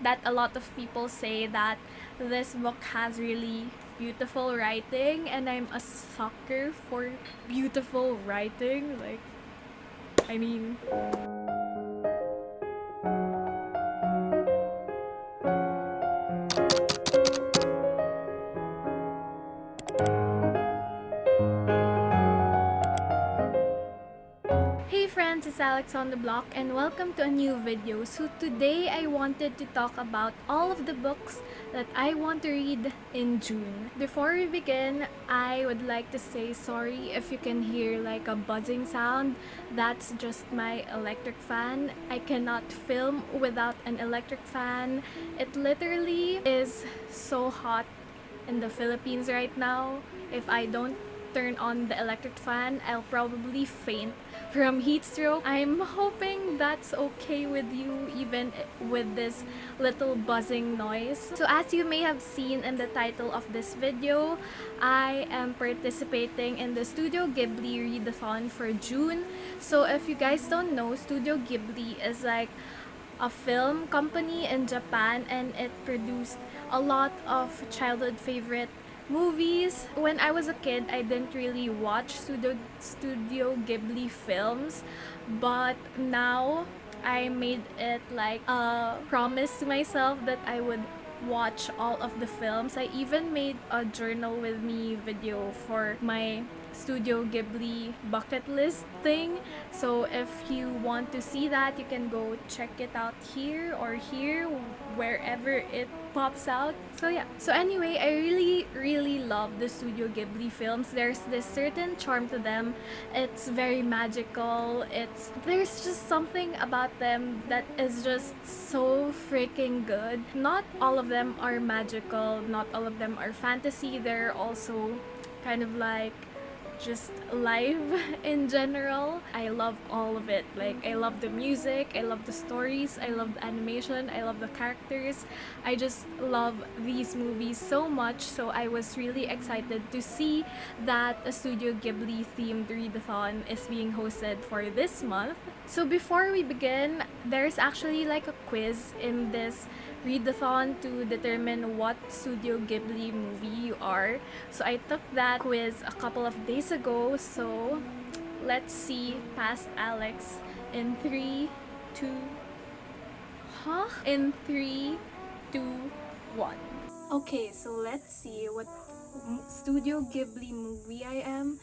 that a lot of people say that this book has really beautiful writing, and I'm a sucker for beautiful writing. Like, I mean, hey friends, it's Alex on the block and welcome to a new video. So today I wanted to talk about all of the books that I want to read in June. Before we begin, I would like to say sorry if you can hear like a buzzing sound. That's just my electric fan. I cannot film without an electric fan. It literally is so hot in the Philippines right now. If I don't turn on the electric fan, I'll probably faint from heat stroke. I'm hoping that's okay with you even with this little buzzing noise. So as you may have seen in the title of this video, I am participating in the Studio Ghibli Readathon for June. So if you guys don't know, Studio Ghibli is like a film company in Japan, and it produced a lot of childhood favorite movies. When I was a kid, I didn't really watch Studio Ghibli films, but now I made it like a promise to myself that I would watch all of the films. I even made a journal with me video for my Studio Ghibli bucket list thing. So if you want to see that, you can go check it out here or here, wherever it pops out. So yeah. So anyway, I really love the Studio Ghibli films. There's this certain charm to them. It's very magical. There's just something about them that is just so freaking good. Not all of them are magical, not all of them are fantasy. They're also kind of like just life in general. I love all of it. Like, I love the music, I love the stories, I love the animation, I love the characters. I just love these movies so much. So I was really excited to see that a Studio Ghibli themed readathon is being hosted for this month. So before we begin, there's actually like a quiz in this readathon to determine what Studio Ghibli movie you are. So I took that quiz a couple of days ago. So let's see past Alex in 3, 2, in 3, 2, 1. Okay, so let's see what Studio Ghibli movie I am.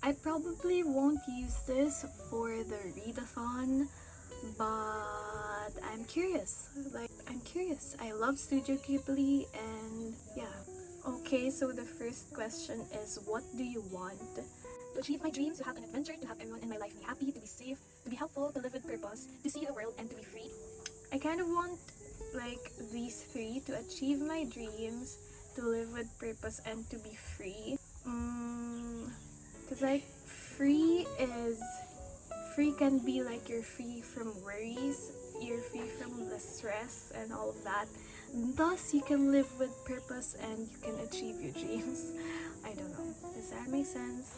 I probably won't use this for the readathon, but I'm curious. I love Studio Ghibli, and yeah. Okay, so the first question is, what do you want? To achieve my dreams, to have an adventure, to have everyone in my life be happy, to be safe, to be helpful, to live with purpose, to see the world, and to be free. I kind of want like these three: to achieve my dreams, to live with purpose, and to be free. Cause like free can be like you're free from worries, you're free from the stress and all of that. Thus, you can live with purpose and you can achieve your dreams. I don't know. Does that make sense?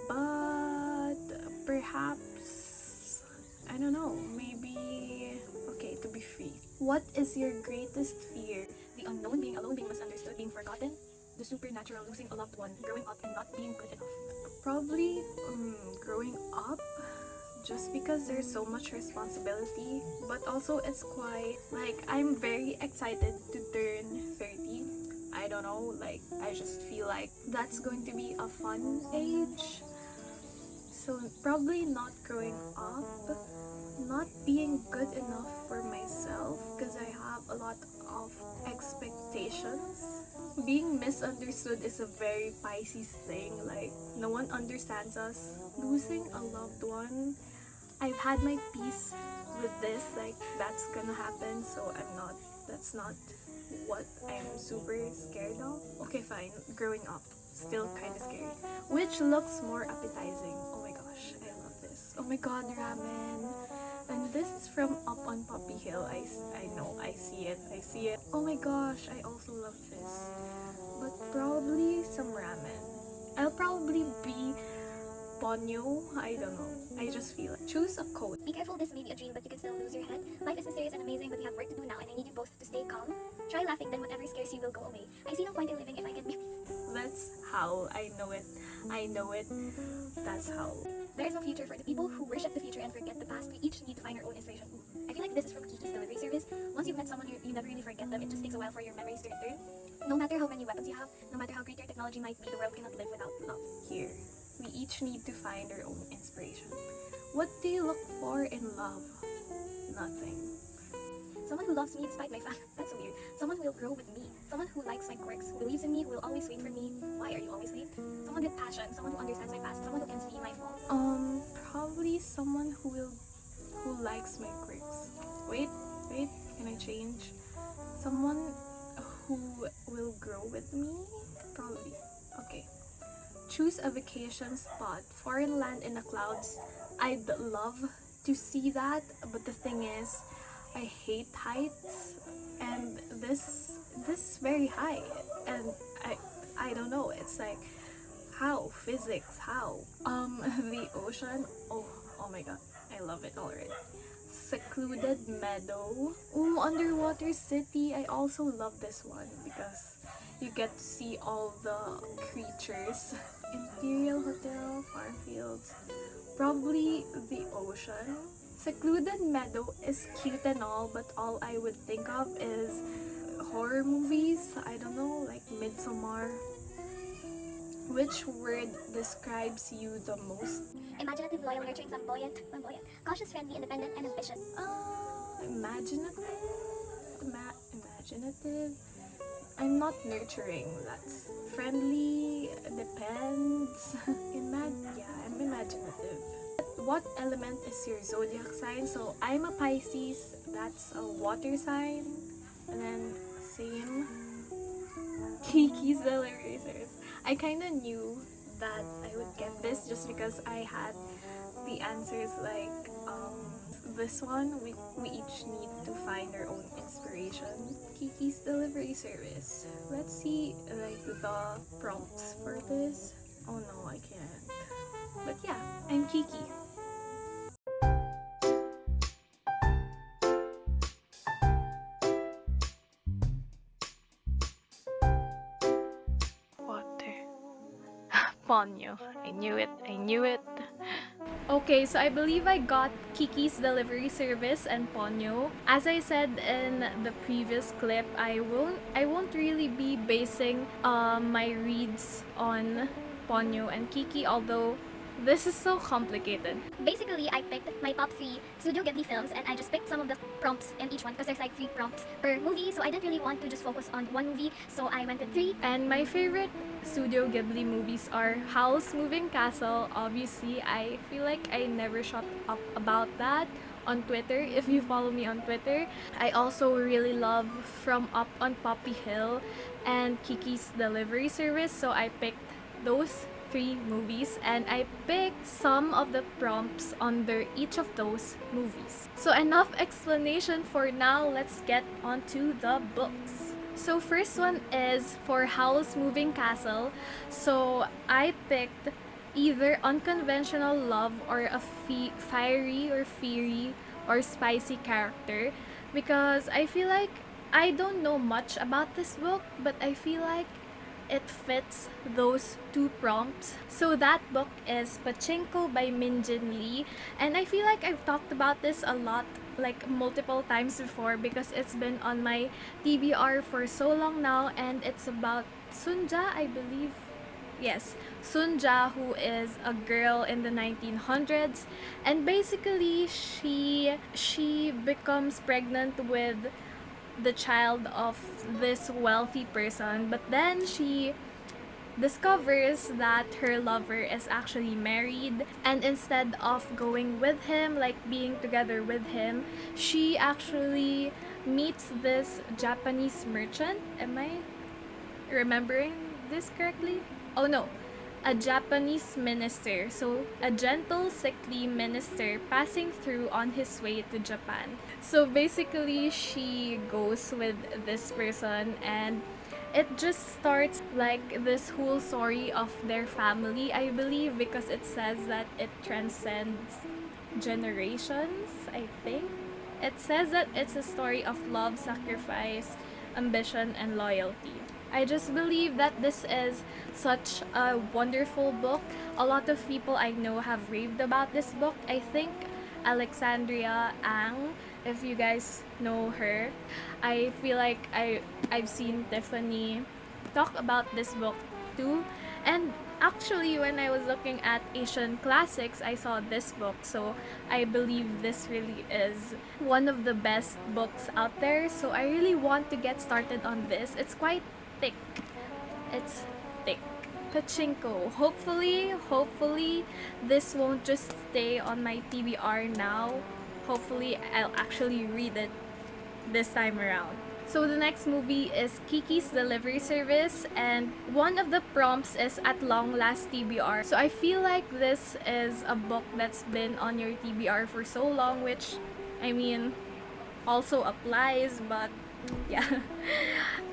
But perhaps, I don't know, maybe, okay, to be free. What is your greatest fear? The unknown, being alone, being misunderstood, being forgotten, the supernatural, losing a loved one, growing up and not being good enough. Probably growing up, just because there's so much responsibility, but also it's quite like I'm very excited to turn 30. I don't know, like I just feel like that's going to be a fun age. So probably not growing up, not being good enough for myself because I have a lot of expectations. Being misunderstood is a very Pisces thing. Like, no one understands us. Losing a loved one, I've had my peace with this. Like, that's gonna happen, so that's not what I'm super scared of. Okay, fine. Growing up, still kind of scary. Which looks more appetizing. Oh my gosh, I love this. Oh my god, ramen. And this is from Up on Poppy Hill. I know, I see it. Oh my gosh, I also love this. But probably some ramen. I'll probably be Ponyo. I don't know. I just feel it. Choose a quote. Be careful, this may be a dream, but you can still lose your head. Life is mysterious and amazing, but we have work to do now, and I need you both laughing, then whatever scares you will go away. I see no point in living if I can be. That's how I know it. I know it. That's how. There is no future for the people who worship the future and forget the past. We each need to find our own inspiration. I feel like this is from Kiki's delivery service. Once you've met someone, you never really forget them. It just takes a while for your memories to return. No matter how many weapons you have, no matter how great your technology might be, the world cannot live without love. Here, we each need to find our own inspiration. What do you look for in love? Nothing. Someone who loves me despite my fact. That's so weird. Someone who will grow with me. Someone who likes my quirks, who believes in me, who will always wait for me. Why are you always late? Someone with passion. Someone who understands my past. Someone who can see my faults. Probably someone who likes my quirks. Wait, can I change? Someone who will grow with me? Probably. Okay. Choose a vacation spot. Foreign land in the clouds. I'd love to see that, but the thing is, I hate heights, and this is very high, and I don't know. It's like, how physics? How the ocean? Oh my god, I love it already. Secluded meadow. Underwater city. I also love this one because you get to see all the creatures. Imperial Hotel, farm fields. Probably the ocean. Secluded meadow is cute and all, but all I would think of is horror movies. I don't know, like Midsommar. Which word describes you the most? Imaginative, loyal, nurturing, flamboyant, cautious, friendly, independent, and ambitious. Imaginative. Imaginative. I'm not nurturing. That's friendly. Depends. I'm imaginative. What element is your zodiac sign? So I'm a Pisces. That's a water sign. And then same. Kiki's delivery service. I kind of knew that I would get this just because I had the answers like this one. We each need to find our own inspiration. Kiki's delivery service. Let's see like the prompts for this. Oh no, I can't. But yeah, I'm Kiki. Water. Ponyo. I knew it. Okay, so I believe I got Kiki's delivery service and Ponyo. As I said in the previous clip, I won't really be basing my reads on Ponyo and Kiki, although this is so complicated. Basically, I picked my top 3 Studio Ghibli films, and I just picked some of the prompts in each one because there's like 3 prompts per movie, so I didn't really want to just focus on one movie, so I went with 3. And my favorite Studio Ghibli movies are Howl's Moving Castle. Obviously, I feel like I never shut up about that on Twitter. If you follow me on Twitter, I also really love From Up on Poppy Hill and Kiki's Delivery Service, so I picked those 3 movies, and I picked some of the prompts under each of those movies. So enough explanation for now, let's get onto the books. So first one is for Howl's Moving Castle. So I picked either unconventional love or a fiery or spicy character, because I feel like I don't know much about this book, but I feel like it fits those 2 prompts. So that book is Pachinko by Min Jin Lee, and I feel like I've talked about this a lot, like multiple times before, because it's been on my TBR for so long now, and it's about Sunja, I believe. Yes, Sunja, who is a girl in the 1900s, and basically she becomes pregnant with the child of this wealthy person, but then she discovers that her lover is actually married, and instead of going with him, like being together with him, she actually meets this Japanese merchant. Am I remembering this correctly? Oh no, a Japanese minister. So a gentle, sickly minister passing through on his way to Japan. So basically, she goes with this person, and it just starts like this whole story of their family, I believe, because it says that it transcends generations, I think. It says that it's a story of love, sacrifice, ambition, and loyalty. I just believe that this is such a wonderful book. A lot of people I know have raved about this book. I think Alexandria Ang, if you guys know her, I feel like I've seen Tiffany talk about this book too. And actually, when I was looking at Asian classics, I saw this book. So I believe this really is one of the best books out there. So I really want to get started on this. It's quite thick. It's thick. Pachinko. Hopefully, this won't just stay on my TBR now. Hopefully, I'll actually read it this time around. So the next movie is Kiki's Delivery Service, and one of the prompts is At Long Last TBR. So I feel like this is a book that's been on your TBR for so long, which, I mean, also applies, but yeah.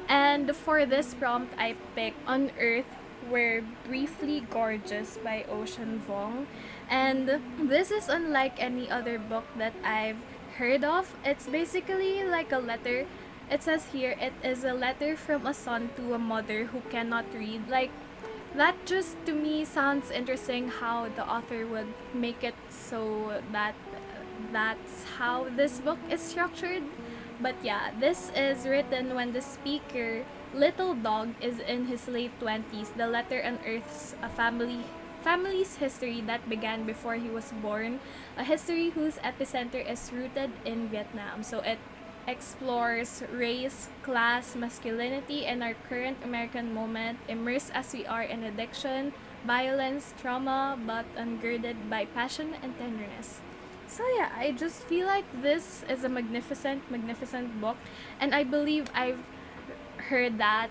And for this prompt, I picked On Earth We're Briefly Gorgeous by Ocean Vuong. And this is unlike any other book that I've heard of. It's basically like a letter. It says here, it is a letter from a son to a mother who cannot read. Like, that just to me sounds interesting how the author would make it so that that's how this book is structured. But yeah, this is written when the speaker, Little Dog, is in his late 20s. The letter unearths a family's history that began before he was born, a history whose epicenter is rooted in Vietnam. So it explores race, class, masculinity, and our current American moment, immersed as we are in addiction, violence, trauma, but ungirded by passion and tenderness. So yeah, I just feel like this is a magnificent book, and I believe I've heard that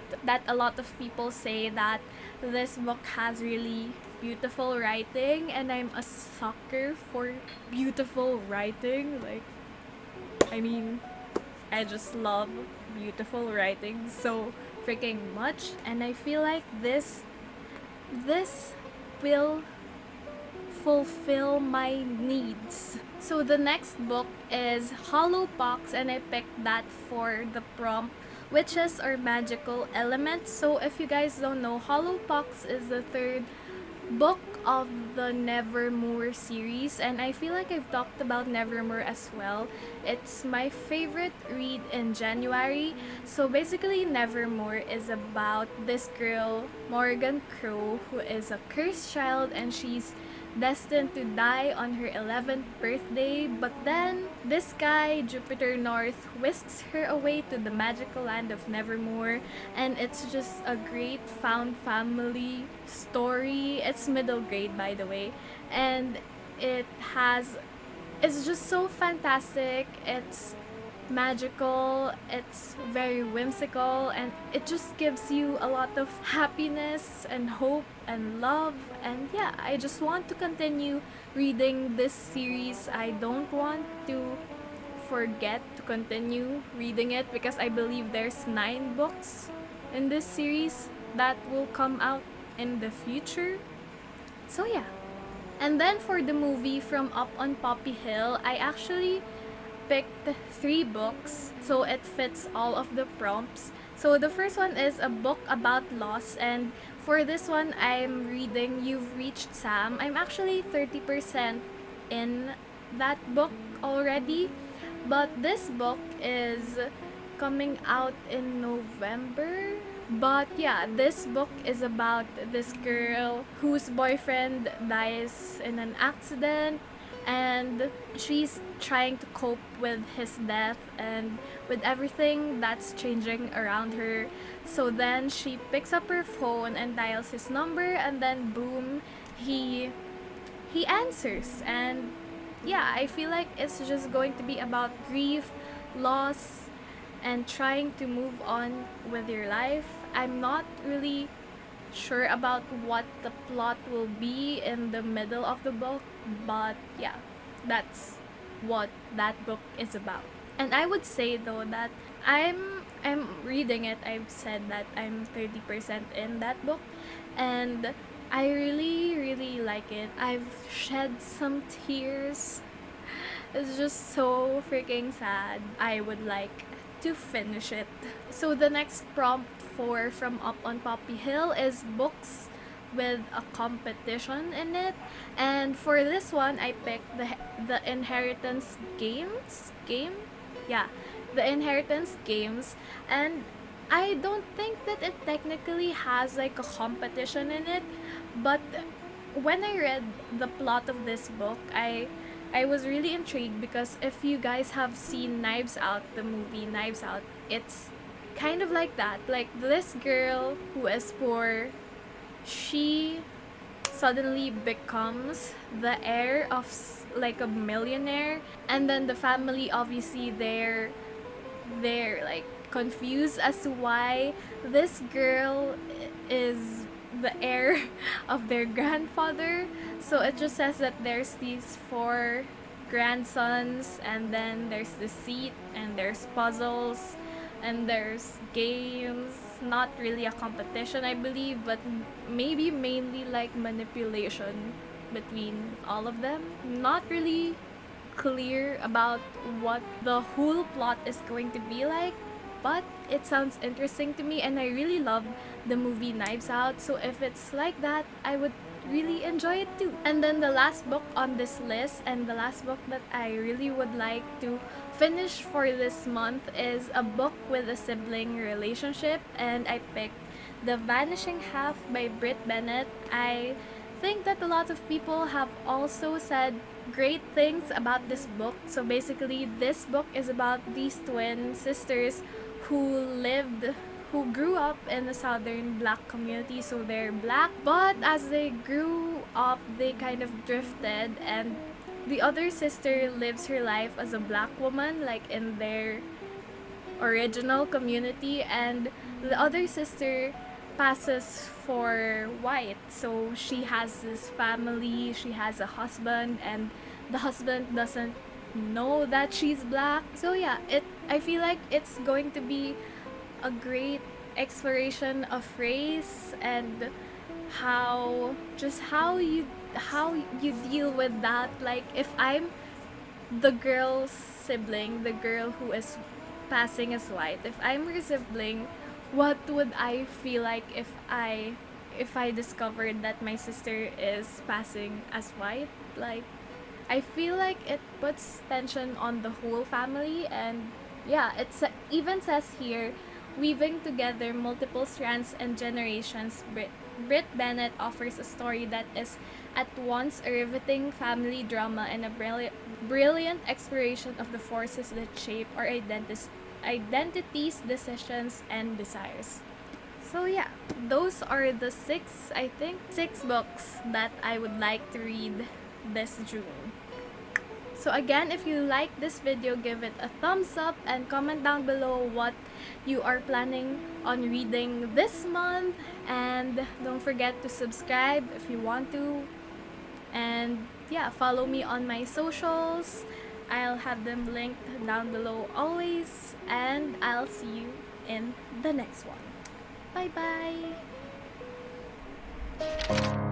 a lot of people say that this book has really beautiful writing, and I'm a sucker for beautiful writing. Like, I mean, I just love beautiful writing so freaking much, and I feel like this will fulfill my needs. So the next book is Hollow Pox, and I picked that for the prompt Witches or Magical Elements. So if you guys don't know, Hollow Pox is the third book of the Nevermore series, and I feel like I've talked about Nevermore as well. It's my favorite read in January. So basically, Nevermore is about this girl, Morgan Crow, who is a cursed child, and she's destined to die on her 11th birthday, but then this guy, Jupiter North, whisks her away to the magical land of Nevermore, and it's just a great found family story. It's middle grade, by the way, and it's just so fantastic. It's magical, it's very whimsical, and it just gives you a lot of happiness and hope and love. And yeah, I just want to continue reading this series. I don't want to forget to continue reading it because I believe there's 9 books in this series that will come out in the future. So yeah. And then for the movie From Up on Poppy Hill, I actually picked 3 books, so it fits all of the prompts. So the first one is a book about loss, and for this one, I'm reading You've Reached Sam. I'm actually 30% in that book already, but this book is coming out in November. But yeah, this book is about this girl whose boyfriend dies in an accident, and she's trying to cope with his death and with everything that's changing around her. So then she picks up her phone and dials his number, and then boom, he answers. And yeah, I feel like it's just going to be about grief, loss, and trying to move on with your life. I'm not really sure about what the plot will be in the middle of the book, but yeah, that's what that book is about. And I would say though that I'm reading it. I've said that I'm 30% in that book, and I really like it. I've shed some tears. It's just so freaking sad. I would like to finish it. So the next prompt for From Up on Poppy Hill is books with a competition in it. And for this one, I picked the Inheritance Yeah, the Inheritance Games. And I don't think that it technically has like a competition in it, but when I read the plot of this book, I was really intrigued because if you guys have seen Knives Out, the movie Knives Out, it's kind of like that. Like this girl who is poor, she suddenly becomes the heir of like a millionaire, and then the family obviously they're like confused as to why this girl is the heir of their grandfather. So it just says that there's these four grandsons, and then there's deceit, and there's puzzles, and there's games. Not really a competition, I believe, but maybe mainly like manipulation between all of them. Not really clear about what the whole plot is going to be like, but it sounds interesting to me, and I really love the movie Knives Out, so if it's like that, I would really enjoy it too. And then the last book on this list, and the last book that I really would like to finish for this month, is a book with a sibling relationship, and I picked The Vanishing Half by Britt Bennett. I think that a lot of people have also said great things about this book. So basically, this book is about these twin sisters who grew up in the southern black community, so they're black, but as they grew up, they kind of drifted, and the other sister lives her life as a black woman, like in their original community, and the other sister passes for white. So she has this family, she has a husband, and the husband doesn't know that she's black. So yeah, I feel like it's going to be a great exploration of race and how you deal with that. Like if I'm the girl's sibling, the girl who is passing as white, if I'm her sibling, what would I feel like if I discovered that my sister is passing as white? Like I feel like it puts tension on the whole family, and yeah, even says here, weaving together multiple strands and generations, Britt Bennett offers a story that is at once a riveting family drama and a brilliant exploration of the forces that shape our identities, decisions, and desires. So yeah, those are the six books that I would like to read this June. So again, if you like this video, give it a thumbs up and comment down below what you are planning on reading this month, and don't forget to subscribe if you want to, and yeah, follow me on my socials. I'll have them linked down below always, and I'll see you in the next one. Bye bye!